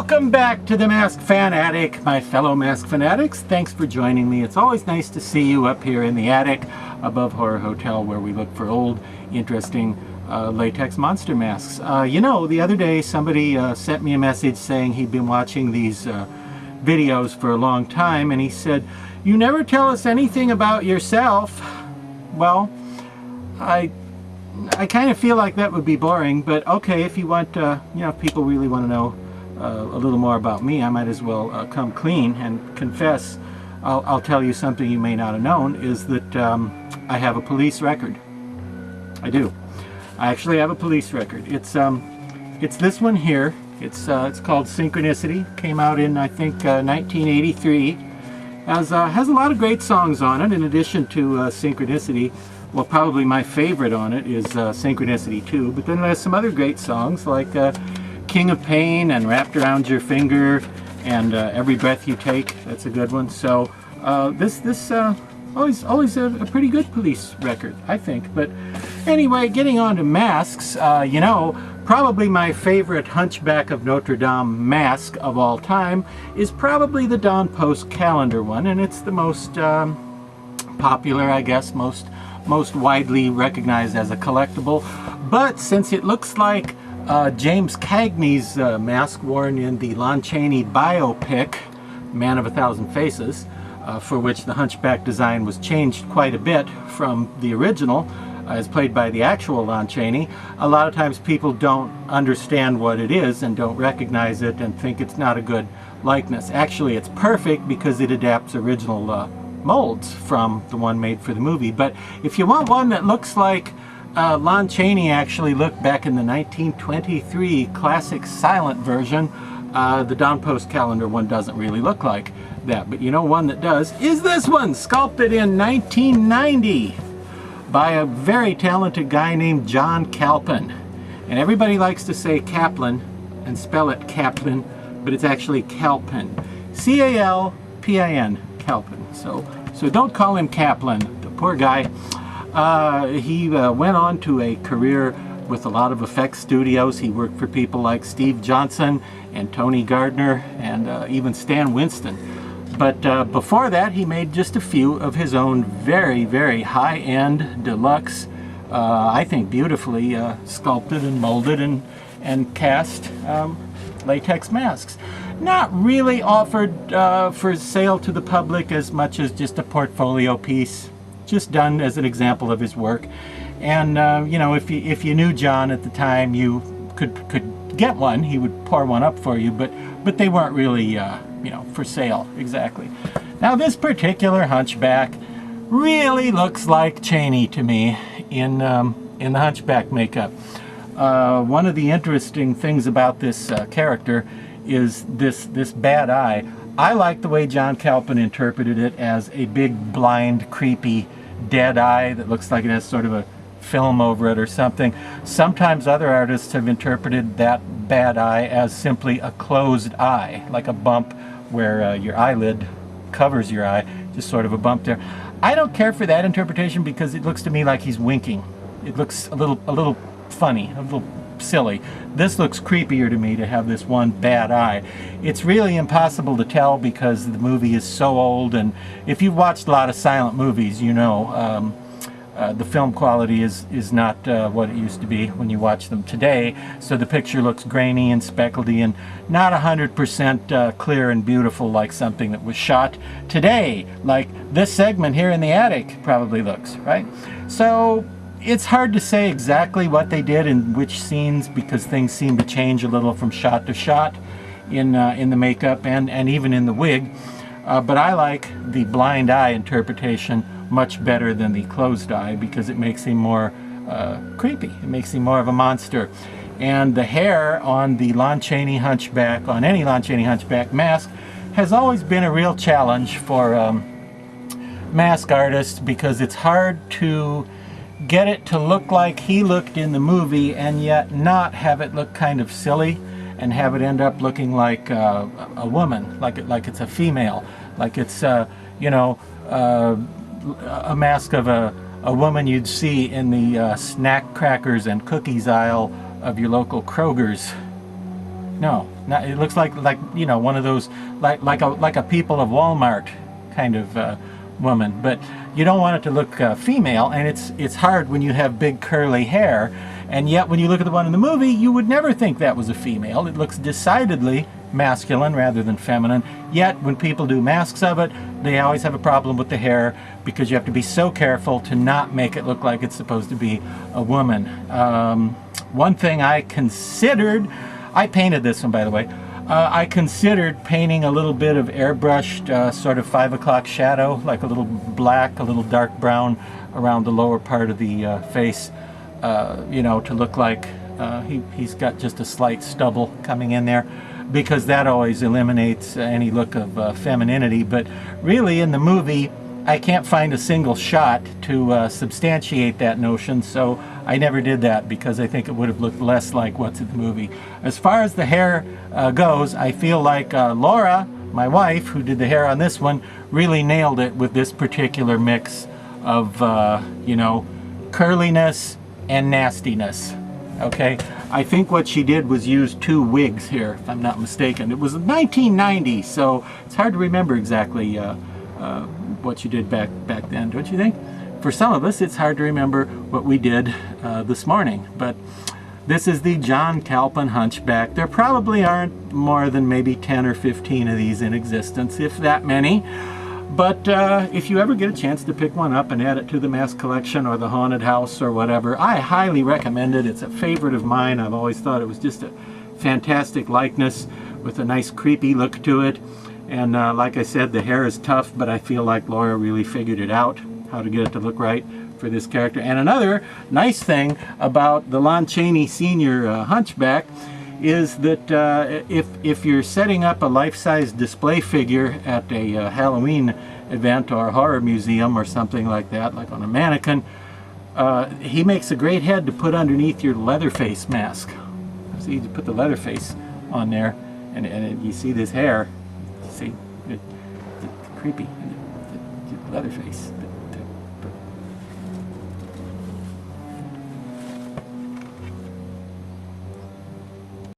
Welcome back to the Mask Fanatic, my fellow Mask Fanatics. Thanks for joining me. It's always nice to see you up here in the attic above Horror Hotel, where we look for old, interesting latex monster masks. You know, the other day somebody sent me a message saying he'd been watching these videos for a long time, and he said, "You never tell us anything about yourself." Well, I kind of feel like that would be boring, but okay, if you want, you know, if people really want to know a little more about me, I might as well come clean and confess. I'll tell you something you may not have known, is that I have a police record. I do. I actually have a police record. It's this one here. It's called Synchronicity. Came out in, I think, 1983. Has a lot of great songs on it, in addition to Synchronicity. Well, probably my favorite on it is Synchronicity 2, but then there's some other great songs like King of Pain and Wrapped Around Your Finger and Every Breath You Take. That's a good one. So this always a pretty good police record, I think. But anyway, getting on to masks, you know, probably my favorite Hunchback of Notre Dame mask of all time is probably the Don Post calendar one, and it's the most popular, I guess, most widely recognized as a collectible. But since it looks like James Cagney's mask worn in the Lon Chaney biopic, Man of a Thousand Faces, for which the Hunchback design was changed quite a bit from the original, as played by the actual Lon Chaney, a lot of times people don't understand what it is and don't recognize it and think it's not a good likeness. Actually, it's perfect because it adapts original molds from the one made for the movie. But if you want one that looks like Lon Chaney actually looked back in the 1923 classic silent version, the Don Post calendar one doesn't really look like that. But you know, one that does is this one, sculpted in 1990 by a very talented guy named John Calpin. And everybody likes to say Kaplan and spell it Kaplan, but it's actually Calpin. C-A-L-P-I-N, Calpin. So don't call him Kaplan, the poor guy. He went on to a career with a lot of effects studios. He worked for people like Steve Johnson and Tony Gardner and even Stan Winston. But before that, he made just a few of his own very, very high-end, deluxe, I think beautifully sculpted and molded and cast latex masks. Not really offered for sale to the public as much as just a portfolio piece, just done as an example of his work. And you know, if you knew John at the time, you could get one. He would pour one up for you, but they weren't really you know, for sale exactly. Now, this particular Hunchback really looks like Chaney to me in the Hunchback makeup. One of the interesting things about this character is this bad eye. I like the way John Calpin interpreted it as a big, blind, creepy, dead eye that looks like it has sort of a film over it or something. Sometimes other artists have interpreted that bad eye as simply a closed eye, like a bump where your eyelid covers your eye, just sort of a bump there. I don't care for that interpretation because it looks to me like he's winking. It looks a little funny, a little silly. This looks creepier to me, to have this one bad eye. It's really impossible to tell because the movie is so old, and if you've watched a lot of silent movies, you know the film quality is not what it used to be when you watch them today, so the picture looks grainy and speckledy and not 100% clear and beautiful like something that was shot today, like this segment here in the attic probably looks, right? So it's hard to say exactly what they did in which scenes because things seem to change a little from shot to shot in the makeup and even in the wig. But I like the blind eye interpretation much better than the closed eye because it makes him more creepy. It makes him more of a monster. And the hair on the Lon Chaney Hunchback, on any Lon Chaney Hunchback mask, has always been a real challenge for mask artists because it's hard to get it to look like he looked in the movie and yet not have it look kind of silly and have it end up looking like a woman, like it's a female, like it's you know, a mask of a woman you'd see in the snack crackers and cookies aisle of your local Kroger's. No, not, it looks like you know, one of those like a people of Walmart kind of woman. But you don't want it to look female, and it's hard when you have big curly hair. And yet, when you look at the one in the movie, you would never think that was a female. It looks decidedly masculine rather than feminine. Yet, when people do masks of it, they always have a problem with the hair because you have to be so careful to not make it look like it's supposed to be a woman. One thing I considered, I painted this one, by the way. I considered painting a little bit of airbrushed sort of 5 o'clock shadow, like a little black, a little dark brown around the lower part of the face. You know, to look like he's got just a slight stubble coming in there, because that always eliminates any look of femininity. But really, in the movie, I can't find a single shot to substantiate that notion, so I never did that because I think it would have looked less like what's in the movie. As far as the hair goes, I feel like Laura, my wife, who did the hair on this one, really nailed it with this particular mix of, you know, curliness and nastiness. Okay, I think what she did was use 2 wigs here, if I'm not mistaken. It was 1990, so it's hard to remember exactly what she did back then, don't you think? For some of us, it's hard to remember what we did this morning. But this is the John Calpin Hunchback. There probably aren't more than maybe 10 or 15 of these in existence, if that many. But if you ever get a chance to pick one up and add it to the mask collection or the haunted house or whatever, I highly recommend it. It's a favorite of mine. I've always thought it was just a fantastic likeness with a nice creepy look to it. And like I said, the hair is tough, but I feel like Laura really figured it out, how to get it to look right for this character. And another nice thing about the Lon Chaney Sr. Hunchback is that if you're setting up a life-size display figure at a Halloween event or a horror museum or something like that, like on a mannequin, he makes a great head to put underneath your Leatherface mask. So you put the Leatherface on there, and you see this hair. See, it's creepy. The Leatherface.